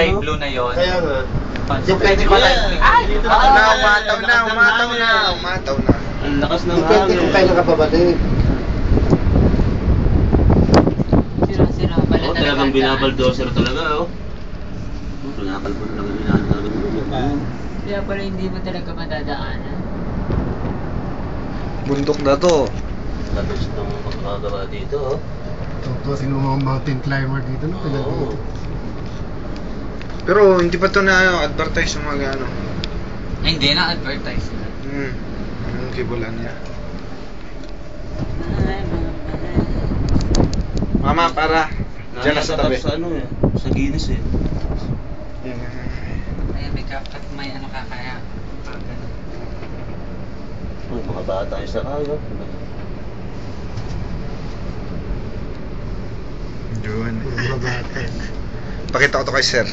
Sky blue na yon. Kaya nga. Yung pwede ko lang. Ay! Umataw na. Ang lakas ng Depende kung kailan ka babalik. Sira-sira. Bala Oo, talagang binabaldoser talaga, oh. Pinakalbo na lang yung Kaya pala hindi mo talaga madadaanan. Bundok na to. Tapos itong magkakagawa dito, oh. Ito, sino mga mountain climber dito, no? Oo. Pero hindi pa to na advertise yung mga ano. Ay, hindi na advertise na. Anong kibulan niya? Mama, para. Diyan na sa tabi. Sa ano eh, sa Guinness eh. Ay, may kapag may ano ka kaya. Uy, mga bata yung sa kayo. Yun. Mga bata. Pakita ko to kay sir.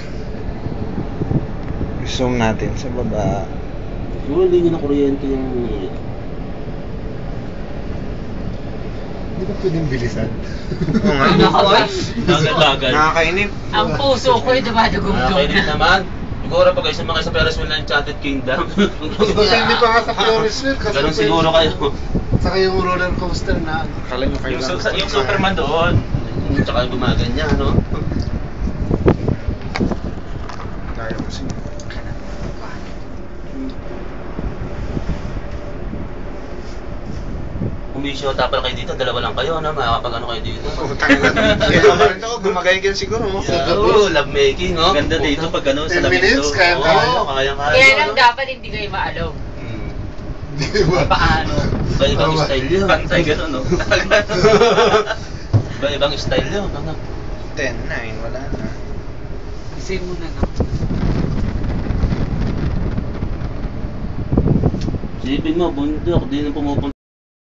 Zoom natin sa baba. Siguro hindi na kuryente yung... Hindi ka pwedeng bilisan. Oo nga. Dagat-dagat. Nakakainip. Ang puso ko ay dumadugong-dug Nakakainis na. naman. Siguro pag kayo sa Ferris wheel ng Enchanted Kingdom. Hindi pa nga sa Ferris wheel. kasi Ganun pwede- siguro kayo. Saka yung roller coaster na ano. Akala nyo kayo Yung Superman doon. Tsaka gumaganyan, no? Tayo kasi. Kumisyota pala kayo dito, dalawa lang kayo, no? Makakapag ano kayo dito. Putang ina. Kaya naman ako, gumagay siguro. No? Oo, love making, no? Ganda dito pag ano, 10 sa minutes, Laminto. kaya tayo. Oo, kaya-kaya. Kaya lang dapat hindi kayo maalaw. Di ba? Paano? Iba-ibang style yun. Pantay gano'n, no? Iba-ibang style yun, ano? 10, 9, wala na. Kasi muna na. Sipin mo, bundok, di na pumupunta